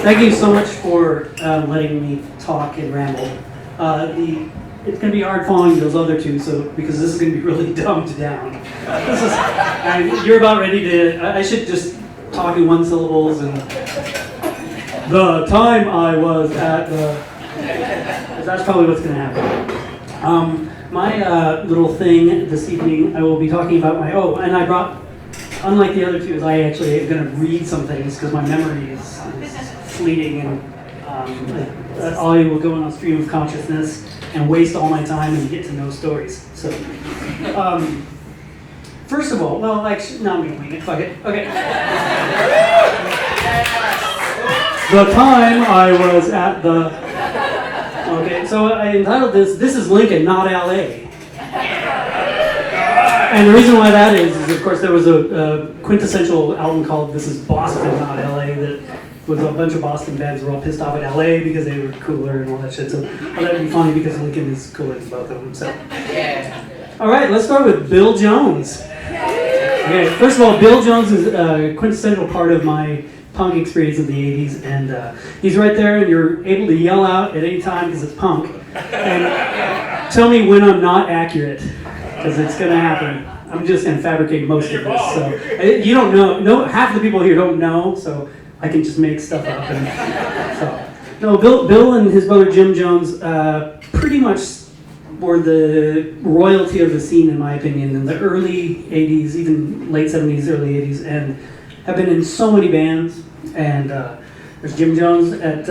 Thank you so much for letting me talk and ramble. It's going to be hard following those other two, because this is going to be really dumbed down. You're about ready to. I should just talk in one syllables and. The time I was at the. That's probably what's going to happen. My little thing this evening, I will be talking about my. Oh, and I brought. Unlike the other two, is I actually am going to read some things because my memory is fleeting, and I will go on a stream of consciousness and waste all my time and get to know stories. So, first of all, well, actually, no, I'm going to wing it. Fuck it. Okay. The time I was at the. Okay, so I entitled this is Lincoln, not LA. And the reason why that is of course there was a quintessential album called This Is Boston, Not LA, that was a bunch of Boston bands were all pissed off at LA because they were cooler and all that shit. So that would be funny because Lincoln is cooler than both of them. So, yeah. All right, let's start with Bill Jones. Okay, first of all, Bill Jones is a quintessential part of my punk experience of the 80s, and he's right there, and you're able to yell out at any time because it's punk. And tell me when I'm not accurate. Because it's going to happen. I'm just going to fabricate most of this. So you don't know. No, half the people here don't know. So I can just make stuff up. And, no, Bill and his brother Jim Jones pretty much were the royalty of the scene, in my opinion, in the early '80s, even late '70s, early '80s, and have been in so many bands. And there's Jim Jones at.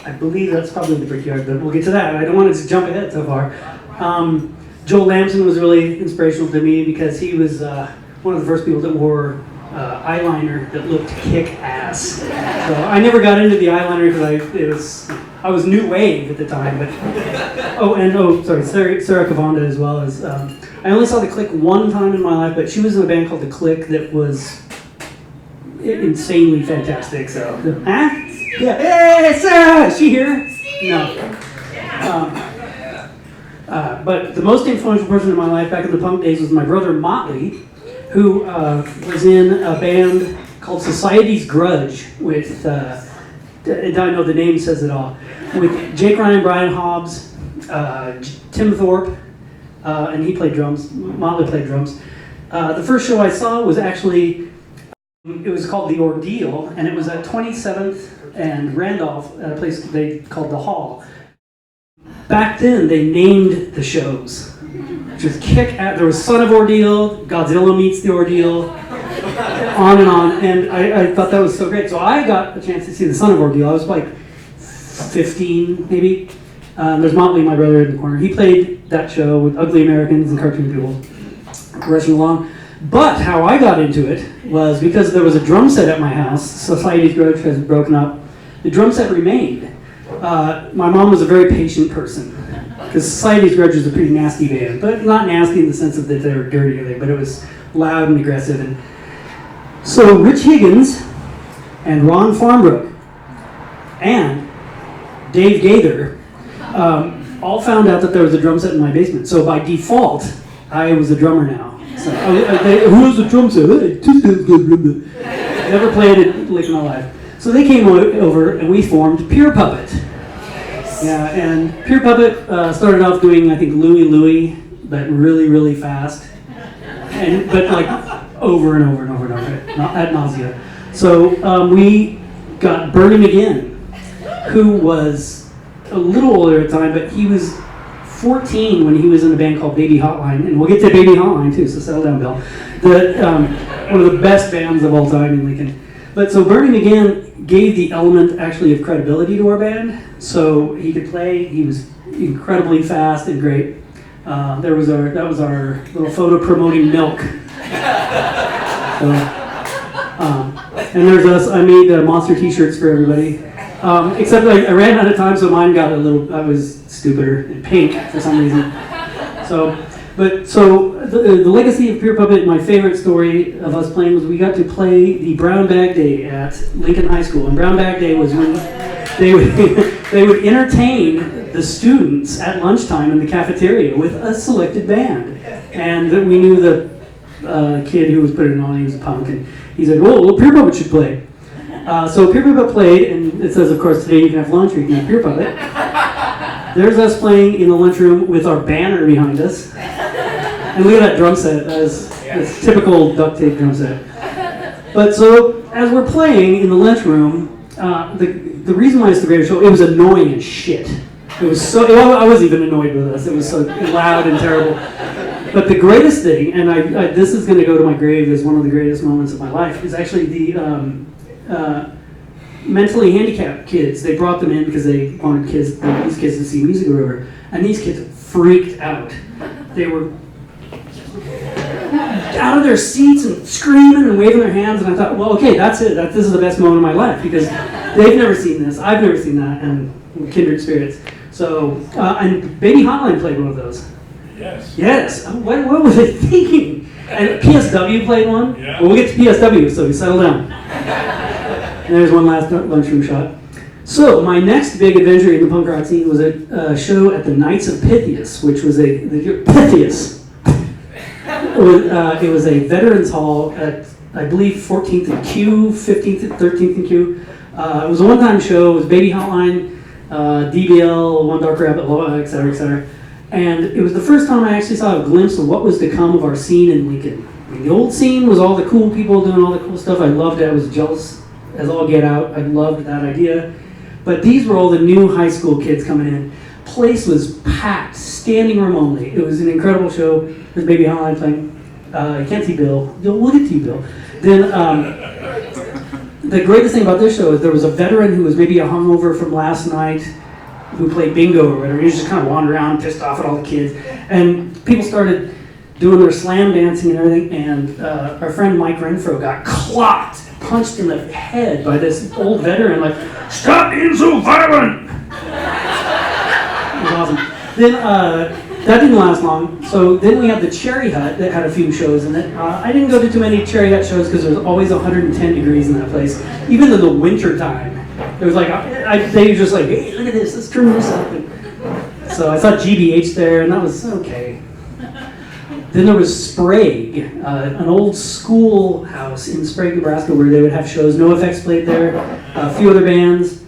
I believe that's probably the Brickyard, but we'll get to that. I don't want to jump ahead so far. Joel Lamson was really inspirational to me because he was one of the first people that wore eyeliner that looked kick-ass. So I never got into the eyeliner because I was new wave at the time. But Sarah Cavanda as well as I only saw the Click one time in my life, but she was in a band called the Click that was insanely fantastic. So yeah, hey Sarah, is she here? No. But the most influential person in my life back in the punk days was my brother Motley, who was in a band called Society's Grudge with, I know the name says it all, with Jake Ryan, Brian Hobbs, Tim Thorpe, and he played drums, Motley played drums. The first show I saw was actually, it was called The Ordeal, and it was at 27th and Randolph at a place they called The Hall. Back then, they named the shows. Just there was Son of Ordeal, Godzilla Meets the Ordeal, on and on. And I thought that was so great. So I got a chance to see the Son of Ordeal. I was like 15, maybe. There's Motley, my brother, in the corner. He played that show with Ugly Americans and cartoon people rushing along. But how I got into it was because there was a drum set at my house. Society's Grudge has broken up. The drum set remained. My mom was a very patient person, because Society's Grudge was a pretty nasty band, but not nasty in the sense of that they were dirty or anything, but it was loud and aggressive. And so Rich Higgins and Ron Farmbrook and Dave Gaither all found out that there was a drum set in my basement. So by default, I was a drummer now. So who's the drum set? Never played it like in my life. So they came over and we formed Pure Puppet. Yeah, and Pure Puppet started off doing, I think, Louie, but really, really fast. But like over and over and over and over, ad nausea. So we got Bernie McGinn, who was a little older at the time, but he was 14 when he was in a band called Baby Hotline, and we'll get to Baby Hotline too, so settle down, Bill. One of the best bands of all time in Lincoln. But so Bernie McGinn gave the element actually of credibility to our band, so he could play. He was incredibly fast and great. That was our little photo promoting Milk. And there's us. I made monster T-shirts for everybody. Except I ran out of time, so mine got a little. I was stupider and pink for some reason. So the legacy of Pure Puppet, my favorite story of us playing was we got to play the Brown Bag Day at Lincoln High School. And Brown Bag Day was when they would entertain the students at lunchtime in the cafeteria with a selected band. And we knew the kid who was putting it on, he was a punk, and he said, well, Pure Puppet should play. So Peer Puppet played, and it says, of course, today you can have lunch or you can have Peer Puppet. There's us playing in the lunchroom with our banner behind us. And look at that drum set. That is this typical duct tape drum set. But so, as we're playing in the lunchroom, the reason why it's the greatest show, it was annoying as shit. It was so, I wasn't even annoyed with us. It was so loud and terrible. But the greatest thing, and this is going to go to my grave as one of the greatest moments of my life, is actually the mentally handicapped kids. They brought them in because they wanted these kids to see Music River, and these kids freaked out. They were out of their seats and screaming and waving their hands, and I thought, well, okay, that's it. This is the best moment of my life, because they've never seen this, I've never seen that, and kindred spirits. So, and Baby Hotline played one of those. Yes. What were they thinking? And PSW played one. Yeah. Well, we'll get to PSW, so we settle down. And there's one last lunchroom shot. So my next big adventure in the punk rock scene was a show at the Knights of Pythias, which was Pythias. It was a veterans hall at, I believe, 14th and Q, 15th and 13th and Q. It was a one-time show. It was Baby Hotline, DBL, One Dark Rabbit, et cetera, et cetera. And it was the first time I actually saw a glimpse of what was to come of our scene in Lincoln. I mean, the old scene was all the cool people doing all the cool stuff. I loved it. I was jealous as all get out. I loved that idea. But these were all the new high school kids coming in. Place was packed, standing room only. It was an incredible show. There's Baby Hotline playing. You can't see Bill. We'll get to you, Bill. Then the greatest thing about this show is there was a veteran who was maybe a hungover from last night, who played bingo or whatever. He was just kind of wandering around, pissed off at all the kids. And people started doing their slam dancing and everything, and our friend Mike Renfro got clocked, punched in the head by this old veteran, like, "Stop being so violent!" It was awesome. Then, that didn't last long, so then we had the Cherry Hut that had a few shows in it. I didn't go to too many Cherry Hut shows because there was always 110 degrees in that place, even in the winter time. It was like, they were just like, "Hey, look at this, let's turn this up." And so I saw GBH there, and that was okay. Then there was Sprague, an old schoolhouse in Sprague, Nebraska, where they would have shows. NoFX played there, a few other bands.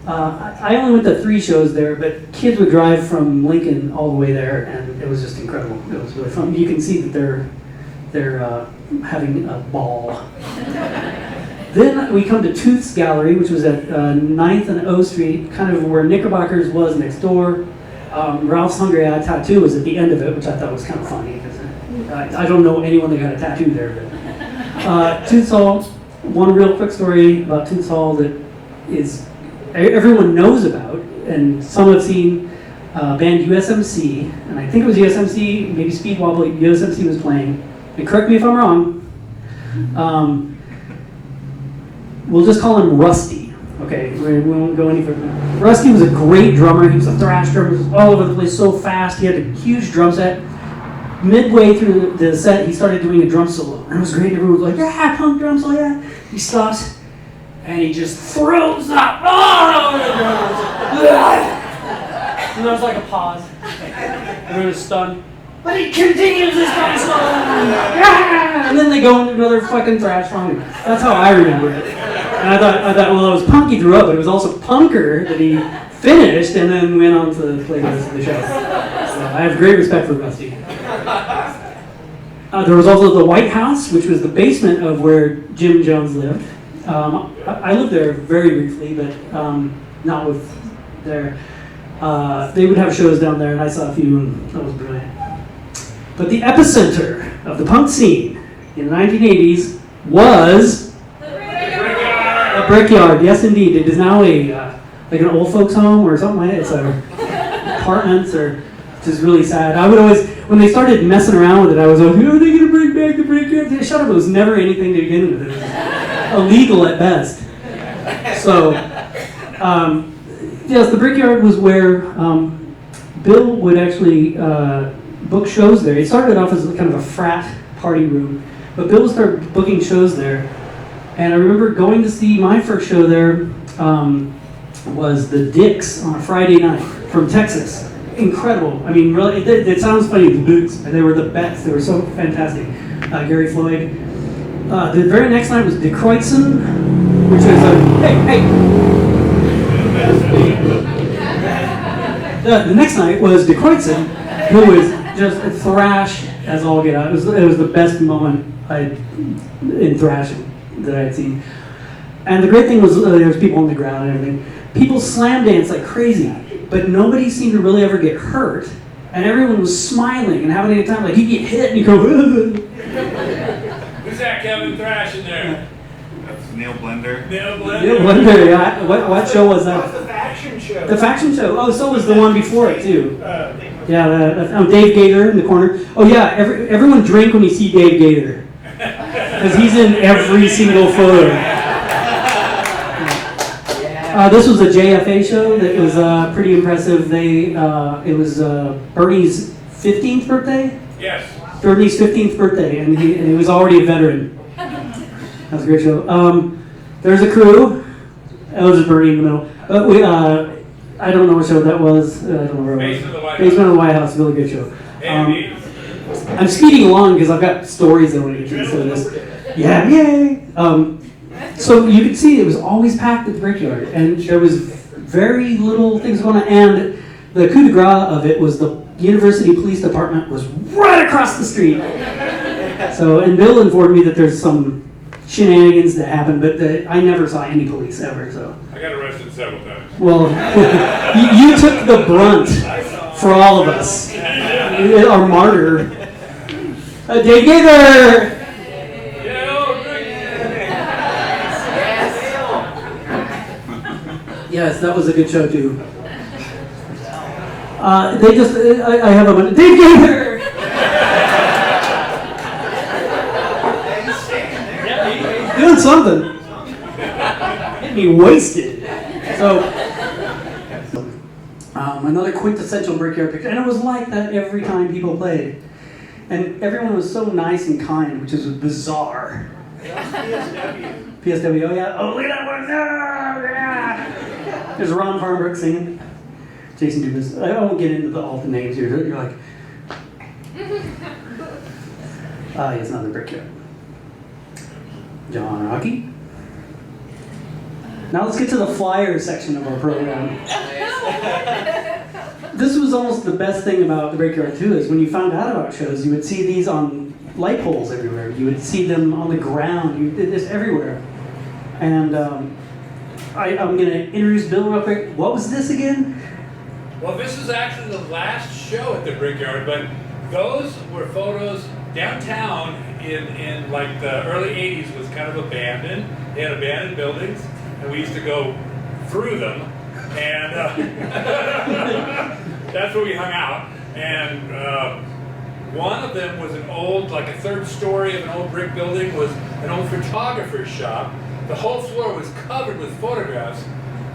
I only went to 3 shows there, but kids would drive from Lincoln all the way there, and it was just incredible. It was really fun. You can see that they're having a ball. Then we come to Tooth's Gallery, which was at 9th and O Street, kind of where Knickerbocker's was next door. Ralph's Hungry Eye Tattoo was at the end of it, which I thought was kind of funny, because I don't know anyone that got a tattoo there. But Tooth's Hall, one real quick story about Tooth's Hall that is everyone knows about, and some have seen band USMC, and I think it was USMC, maybe Speed Wobble, USMC was playing. And correct me if I'm wrong. We'll just call him Rusty. Okay, we won't go any further. Rusty was a great drummer. He was a thrash drummer. He was all over the place, so fast. He had a huge drum set. Midway through the set, he started doing a drum solo, and it was great. Everyone was like, "Yeah, punk drum solo, yeah." He stops, and he just throws up all over the drums. And there was like a pause. Everyone was stunned. But he continues this drum solo. Yeah! And then they go into another fucking thrash song. That's how I remember it. And I thought, well, it was punk he threw up, but it was also punker that he finished and then went on to play the rest of the show. So I have great respect for Rusty. There was also the White House, which was the basement of where Jim Jones lived. I lived there very briefly, but not with there. They would have shows down there, and I saw a few, and that was brilliant. But the epicenter of the punk scene in the 1980s was the Brickyard. Yes, indeed. It is now like an old folks' home or something like that. It's apartments, or just really sad. I would always, when they started messing around with it, I was like, "Are they going to bring back the Brickyard?" Shut up! It was never anything to begin with. It was illegal at best. So, yes, the Brickyard was where Bill would actually book shows there. It started off as kind of a frat party room, but Bill started booking shows there. And I remember going to see my first show there was the Dicks on a Friday night from Texas. Incredible. I mean, really, it sounds funny, the Dicks. They were the best. They were so fantastic. Gary Floyd. The very next night was De Kreutzen. which is hey. The next night was De Kreutzen, who was just a thrash as all get out. It was the best moment in thrashing that I had seen. And the great thing was there was people on the ground and everything. People slam danced like crazy, but nobody seemed to really ever get hurt. And everyone was smiling and having a good time. Like you get hit and you go. Who's that Kevin Thrash in there? That's Neil Blender. Neil Blender. Neil Blender. Yeah. What show was that? That was the faction show. The faction show. Oh, so was the one before it too. Yeah. Dave Gator in the corner. Oh yeah. Everyone drink when you see Dave Gator, because he's in every single photo. This was a JFA show that was pretty impressive. It was Bernie's 15th birthday. Yes. Bernie's 15th birthday, and he was already a veteran. That was a great show. There's a crew. That was just Bernie in the middle. I don't know what show that was. I don't know where it was. Basement of the White House. Really good show. I'm speeding along because I've got stories I want to get to. So this. Yeah, yay! So you could see it was always packed at the Brickyard, and there was very little things going on. And the coup de grace of it was the University Police Department was right across the street. So, and Bill informed me that there's some shenanigans that happened, but I never saw any police ever. So I got arrested several times. well, you took the brunt for all of us. Our martyr, Dave Gaither. Yes, that was a good show too. They just, I have a Dave Gaither! He's doing something. Getting me wasted. So, another quintessential Brickyard picture. And it was like that every time people played. And everyone was so nice and kind, which is bizarre. PSW, oh yeah. Oh, look at that one! No, yeah. There's Ron Farmbrook singing. Jason Dubas. I won't get into all the names here. You're like, it's not the Brickyard. John Rocky. Now let's get to the flyer section of our program. This was almost the best thing about the Brickyard too, is when you found out about shows, you would see these on light poles everywhere. You would see them on the ground. You did this everywhere. And I'm going to introduce Bill real quick. What was this again? Well, this was actually the last show at the Brickyard, but those were photos downtown in like the early 80s was kind of abandoned. They had abandoned buildings, and we used to go through them, and that's where we hung out. And one of them was an old, like a third story of an old brick building, was an old photographer's shop. The whole floor was covered with photographs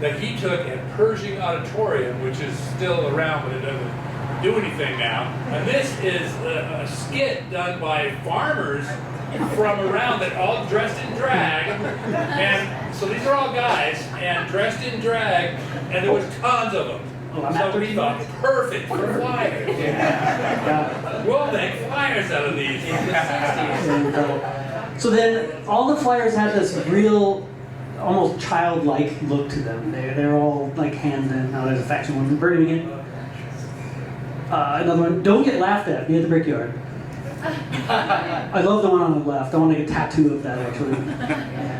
that he took at Pershing Auditorium, which is still around, but it doesn't do anything now. And this is a skit done by farmers from around that all dressed in drag. And so these are all guys and dressed in drag, and there was tons of them. So we thought, perfect for flyers. Yeah. We'll make flyers out of these in the 60s. So then all the flyers had this real, almost childlike look to them. They're all like hand in. Now there's a faction one. Bernie again. Another one. Don't get laughed at. Be at the Brickyard. I love the one on the left. I want to get a tattoo of that actually.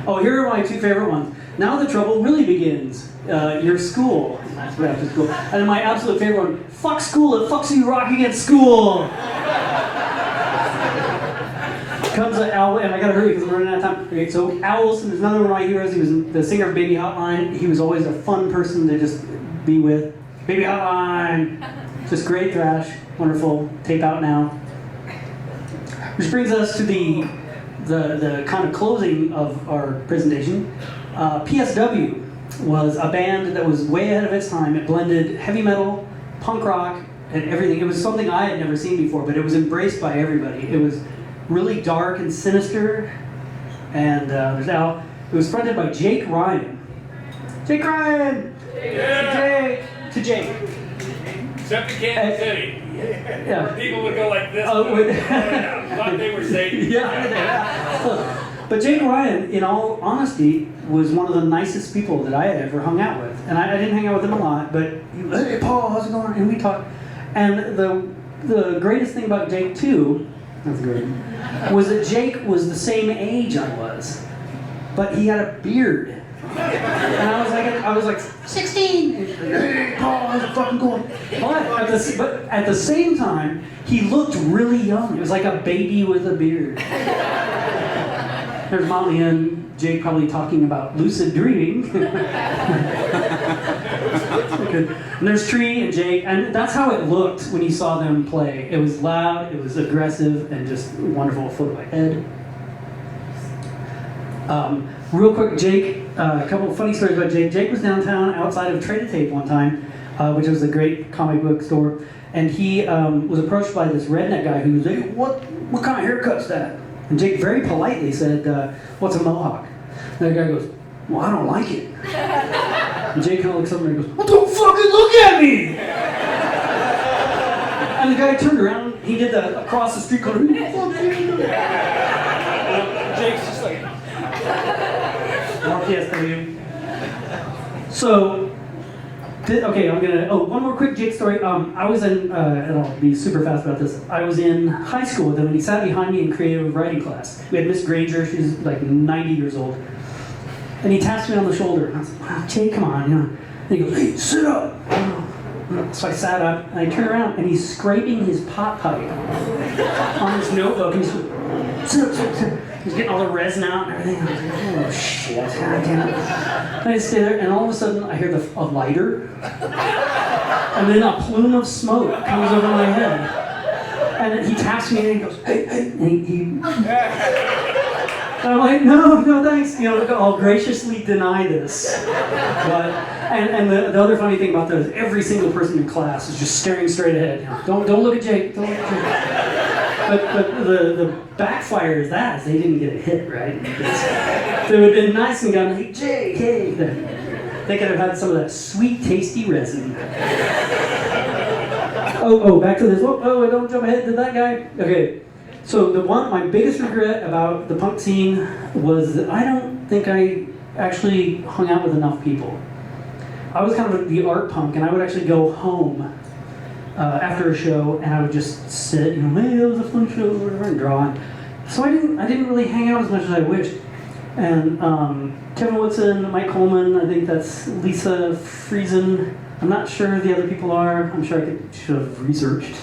Oh, here are my two favorite ones. Now the trouble really begins. Your school. That's right after school. And then my absolute favorite one. Fuck school. It fucks you rocking at school. Comes Al, and I gotta hurry because I'm running out of time. Okay, so Al Wilson is another one of my heroes. He was the singer of Baby Hotline. He was always a fun person to just be with. Baby Hotline, just great thrash, wonderful. Tape out now. Which brings us to the kind of closing of our presentation. PSW was a band that was way ahead of its time. It blended heavy metal, punk rock, and everything. It was something I had never seen before, but it was embraced by everybody. It was really dark and sinister, and there's Al. It was fronted by Jake Ryan. Jake Ryan! Yeah. Jake. Except in Kansas City. Yeah. People would go like this. Oh, thought they were Satan. Yeah. But Jake Ryan, in all honesty, was one of the nicest people that I had ever hung out with. And I didn't hang out with him a lot, but he was, hey, Paul, how's it going? And we talked. And the greatest thing about Jake, too, that's great, was that Jake was the same age I was, but he had a beard. And I was like 16. And he's like, hey, Paul, how's it fucking going? But at the same time, he looked really young. It was like a baby with a beard. There's Molly and Jake probably talking about lucid dreaming. And there's Tree and Jake, and that's how it looked when you saw them play. It was loud, it was aggressive, and just wonderful. Photo ahead. Real quick, Jake, a couple of funny stories about Jake. Jake was downtown outside of Trade Tape one time, which was a great comic book store, and he was approached by this redneck guy who was like, what kind of haircut's that? And Jake very politely said, what's a mohawk? And the guy goes, well, I don't like it. And Jake kind of looks over and goes, well, don't fucking look at me! And the guy turned around, he did the across the street corner. Jake's just like, RPSW. So, okay, one more quick Jake story. I was in, and I'll be super fast about this. I was in high school with him, and he sat behind me in creative writing class. We had Miss Granger, she's like 90 years old. And he taps me on the shoulder, and I was like, wow, Jake, come on, And he goes, hey, sit up. So I sat up, and I turned around, and he's scraping his pot pipe on his notebook, and he's like, sit up. He's getting all the resin out and everything. I was like, oh shit, god damn it. And I stay there, and all of a sudden I hear a lighter, and then a plume of smoke comes over my head. And then he taps me and he goes, hey, and and I'm like, no, thanks. I'll graciously deny this. But and the other funny thing about that is every single person in class is just staring straight ahead. Don't look at Jake. Don't look at Jake. But the backfire is that they didn't get a hit, right? They would have been nice and gone, hey, Jake, hey. They could have had some of that sweet, tasty resin. Back to this. Oh, don't jump ahead to that guy. Okay. So my biggest regret about the punk scene was that I don't think I actually hung out with enough people. I was kind of the art punk, and I would actually go home after a show, and I would just sit, hey, that was a fun show, or whatever, and draw. So I didn't really hang out as much as I wished. And Kevin Woodson, Mike Coleman, I think that's Lisa Friesen. I'm not sure who the other people are. I'm sure I should have researched.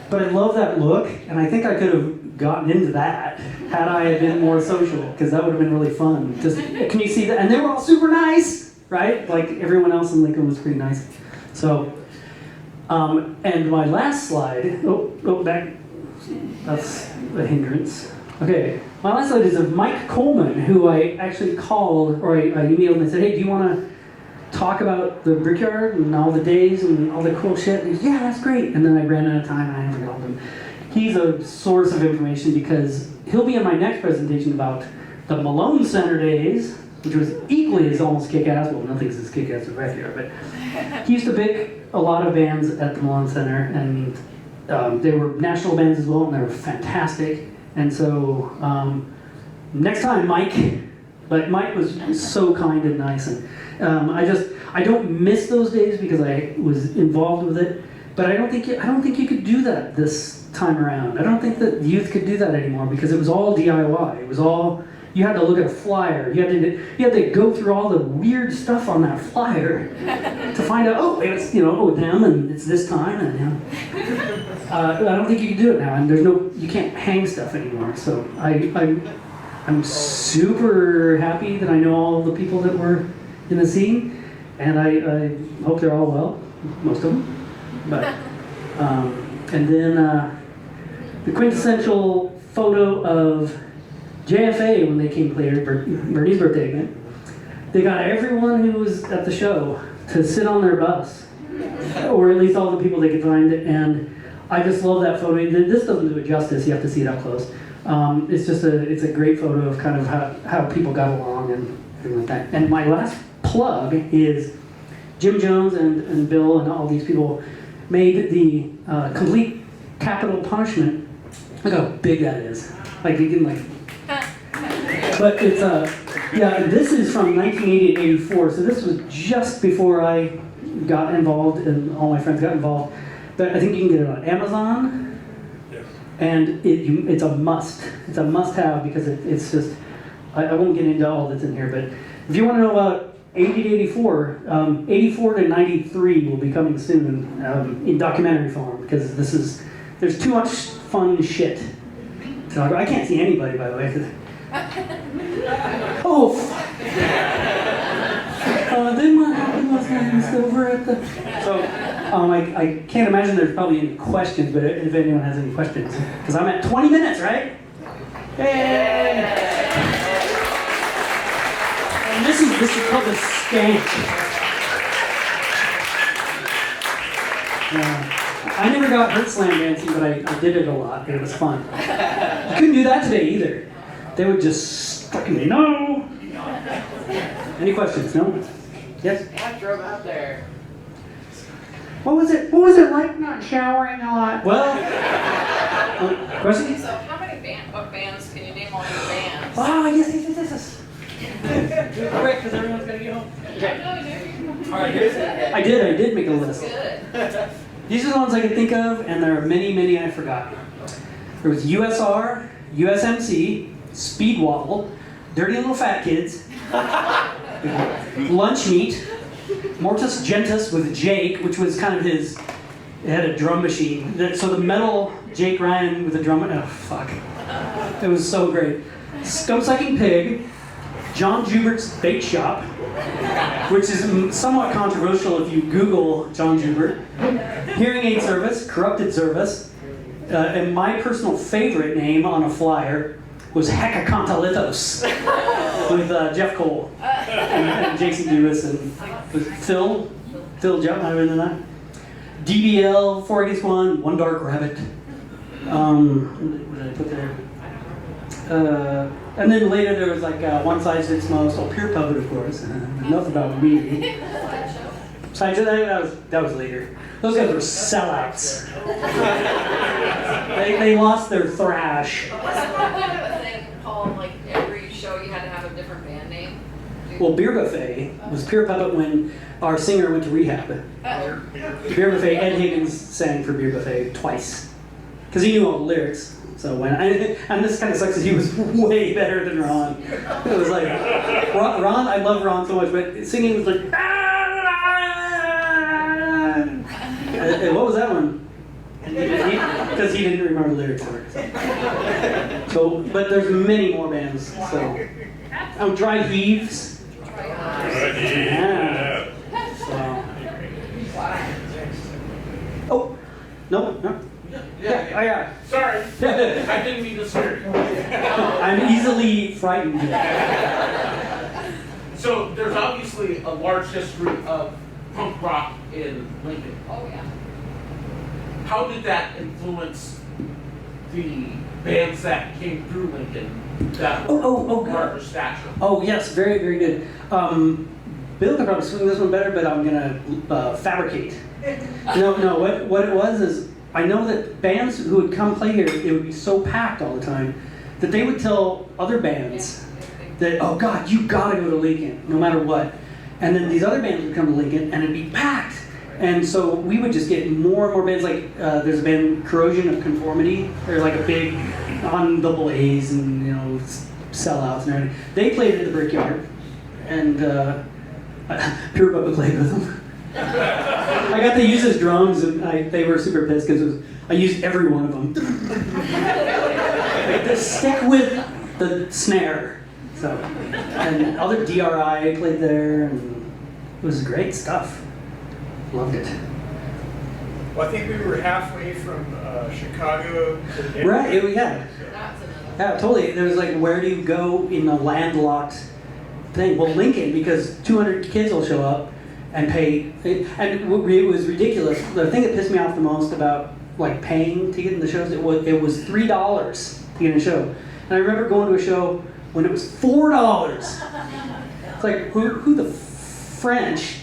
But I love that look, and I think I could have gotten into that had I been more social, because that would have been really fun. Can you see that? And they were all super nice, right? Like everyone else in Lincoln was pretty nice. So, and my last slide, back, that's a hindrance. Okay, my last slide is of Mike Coleman, who I actually called, or I emailed and I said, hey, do you want to talk about the Brickyard and all the days and all the cool shit? And he goes, yeah, that's great. And then I ran out of time and I never called him. He's a source of information because he'll be in my next presentation about the Malone Center days, which was equally as almost kick-ass. Well, nothing's as kick-ass as Brickyard, but he used to pick a lot of bands at the Malone Center, and they were national bands as well, and they were fantastic. And so next time, Mike was so kind and nice, and I don't miss those days because I was involved with it. But I don't think you could do that this time around. I don't think that youth could do that anymore because it was all DIY. It was all, you had to look at a flyer. You had to go through all the weird stuff on that flyer to find out. It's them and it's this time and I don't think you can do it now. And you can't hang stuff anymore. So I'm super happy that I know all the people that were in the scene, and I hope they're all well, most of them. But and then the quintessential photo of JFA when they came to play Bernie's birthday event. They got everyone who was at the show to sit on their bus, or at least all the people they could find, and I just love that photo. This doesn't do it justice. You have to see it up close. It's a great photo of kind of how people got along and everything like that. And my last plug is Jim Jones and Bill and all these people made the complete capital punishment. Look how big that is. Like you can But it's yeah. This is from 1980 to 84, so this was just before I got involved and all my friends got involved. But I think you can get it on Amazon, Yes. and it's a must. It's a must-have because it's just. I won't get into all that's in here, but if you want to know about 80 to 84, 84 to 93 will be coming soon in documentary form because there's too much fun shit. So I can't see anybody, by the way. Oh, fuck. Then what happened was I was over at the... So, I can't imagine there's probably any questions, but if anyone has any questions. Because I'm at 20 minutes, right? Yay! And this is called the skank. I never got hurt slam dancing, but I did it a lot, and it was fun. You couldn't do that today either. They would just fucking no. Any questions? No? Yes? I drove out there. What was it like not showering a lot? Well, question? So how many what bands can you name all your bands? Oh, yes. Do it quick, because everyone's going to get home. Okay. All right, I did make a list. Good. These are the ones I can think of, and there are many I forgot. There was USR, USMC, Speed Wobble, Dirty Little Fat Kids, Lunch Meat, Mortus Gentis with Jake, which was kind of it had a drum machine. So the metal Jake Ryan with a drum, oh fuck. It was so great. Scum Sucking Pig, John Jubert's Bake Shop, which is somewhat controversial if you Google John Jubert. Hearing Aid Service, Corrupted Service, and my personal favorite name on a flyer was Hecacontolithos with Jeff Cole and Jason Lewis and Phil Jupp, I remember that. DBL, 4 Against 1, One Dark Rabbit. What did I put there? And then later there was like One Size Fits Most, Pure Puppet, of course. Enough about me. Sideshow, that was later. Those guys were sellouts. they lost their thrash. Wasn't that kind of a thing, Paul, like every show you had to have a different band name? Well, Beer Buffet was Pure Puppet when our singer went to rehab. Beer Buffet, Ed Higgins sang for Beer Buffet twice. Because he knew all the lyrics. So and this kind of sucks because he was way better than Ron. It was like, Ron, I love Ron so much, but singing was like, and what was that one? Because he didn't remember the lyrics for it. So, but there's many more bands. So, Dry Heaves. Yeah. So. Oh, no. Yeah. Sorry, I didn't mean to scare you. I'm easily frightened. So there's obviously a large history of punk rock in Lincoln. Oh, yeah. How did that influence the bands that came through Lincoln that were larger stature? Oh, yes, very, very good. Bill could probably swing this one better, but I'm going to fabricate. No, what it was is, I know that bands who would come play here, it would be so packed all the time that they would tell other bands that, oh God, you gotta go to Lincoln, no matter what. And then these other bands would come to Lincoln and it'd be packed. And so we would just get more and more bands, like there's a band, Corrosion of Conformity. They're like a big, on double A's and, sellouts and everything. They played at the Brickyard, and Pure Puppet played with them. I got to use his drums, and they were super pissed because I used every one of them. To stick with the snare. So, and other DRI played there, and it was great stuff. Loved it. Well, I think we were halfway from Chicago to Denver. Right, yeah. Yeah, totally. There was like, where do you go in a landlocked thing? Well, Lincoln, because 200 kids will show up and pay, and it was ridiculous. The thing that pissed me off the most about like paying to get in the shows, it was $3 to get in a show. And I remember going to a show when it was $4. It's like, who the French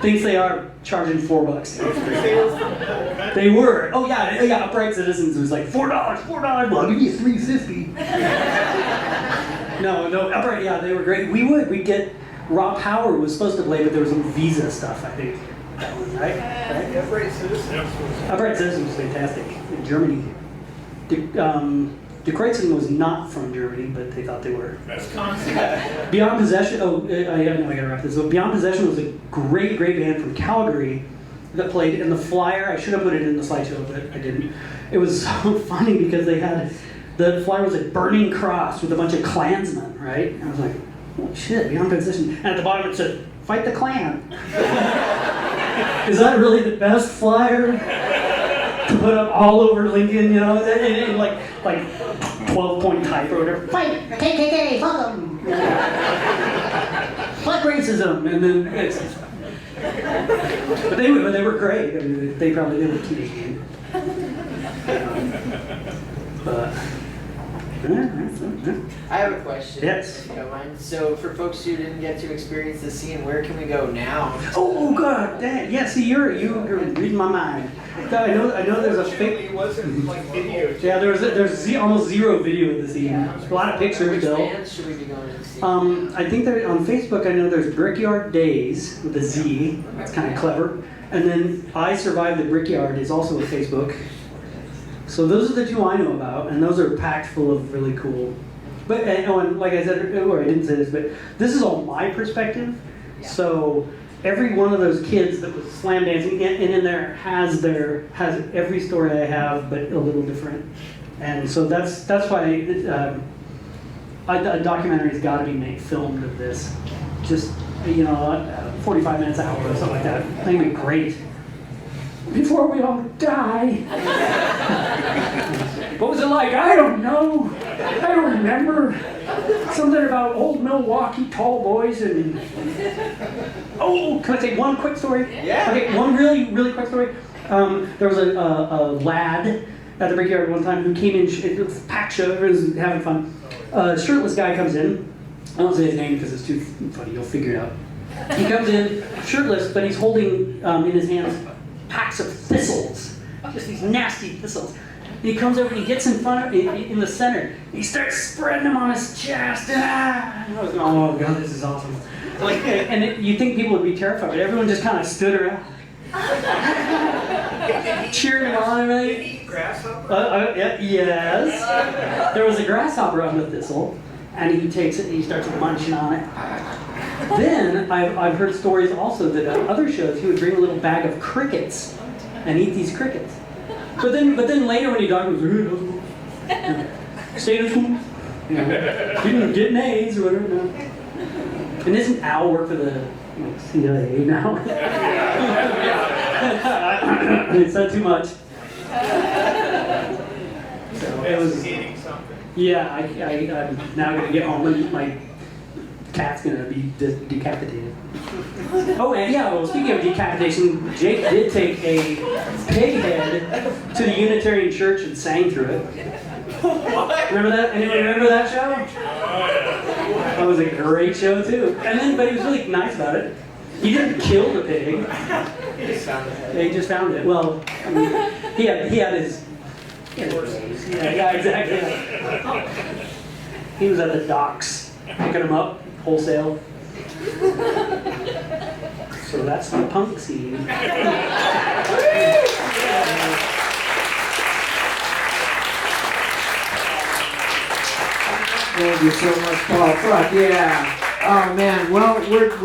thinks they are charging $4? They were. Oh yeah, Upright Citizens was like $4. Well, I'll give you $3.50. No, Upright, yeah, they were great. We'd get, Rob Howard was supposed to play, but there was some Visa stuff, I think. That one, right? Upright Citizens was. Upright Citizens was fantastic in Germany. De Kreutzen was not from Germany, but they thought they were. Wisconsin. Beyond Possession, I gotta wrap this. So Beyond Possession was a great band from Calgary that played in the flyer. I should have put it in the slideshow, but I didn't. It was so funny because the flyer was a burning cross with a bunch of Klansmen, right? And I was like, oh shit, Beyond Possession. And at the bottom it said, fight the Klan. Is that really the best flyer to put up all over Lincoln, you know? And like 12-point type or whatever. Fight KKK, fuck them. Fuck racism, and then but they were great. I mean, they were Canadian. But I have a question. Yes. If you don't mind. So, for folks who didn't get to experience the scene, where can we go now? Oh God, dang. Yeah, see, you're reading my mind. I know. There's a Unfortunately, fake. it wasn't like video. Yeah, there's almost zero video of the scene. A lot of pictures Which though. bands should we be going to see? I think there on Facebook. I know there's Brickyard Days with a Z. That's kind of clever. And then I Survived the Brickyard is also a Facebook. So those are the two I know about, and those are packed full of really cool. But and like I said, or I didn't say this, but this is all my perspective. Yeah. So every one of those kids that was slam dancing in there has every story I have, but a little different. And so that's why a documentary's got to be filmed of this. Just 45 minutes, an hour, or something like that. I think it'd be great. Before we all die. What was it like? I don't know. I don't remember. Something about old Milwaukee tall boys and... Oh, can I say one quick story? Yeah. Okay, one really quick story. There was a lad at the Brickyard one time who came in, it was a packed show, everyone was having fun. A shirtless guy comes in. I won't say his name because it's too funny, you'll figure it out. He comes in shirtless, but he's holding in his hands packs of thistles, just these nasty thistles. And he comes over and he gets in the center. And he starts spreading them on his chest. And I was going, oh God, this is awesome. You think people would be terrified, but everyone just kind of stood around, cheering him on, right? Did he eat grasshopper? Yes. There was a grasshopper on the thistle, and he takes it and he starts munching on it. Then I've heard stories also that at other shows he would bring a little bag of crickets and eat these crickets. But then later when he died, he was stay at home, didn't get an A's or whatever. No. And doesn't Al work for the CIA now? It's not too much. So it was. Eating something. Yeah, I'm now gonna get home and my cat's gonna be decapitated. Oh, and yeah, well, speaking of decapitation, Jake did take a pig head to the Unitarian Church and sang through it. Remember that? Anyone remember that show? That was a great show too. But he was really nice about it. He didn't kill the pig. He just found it. Well, I mean, he had his ways. Yeah, exactly. He was at the docks picking them up wholesale. So that's the punk scene. Thank you so much, Paul. Fuck yeah. Oh man. Well, we're all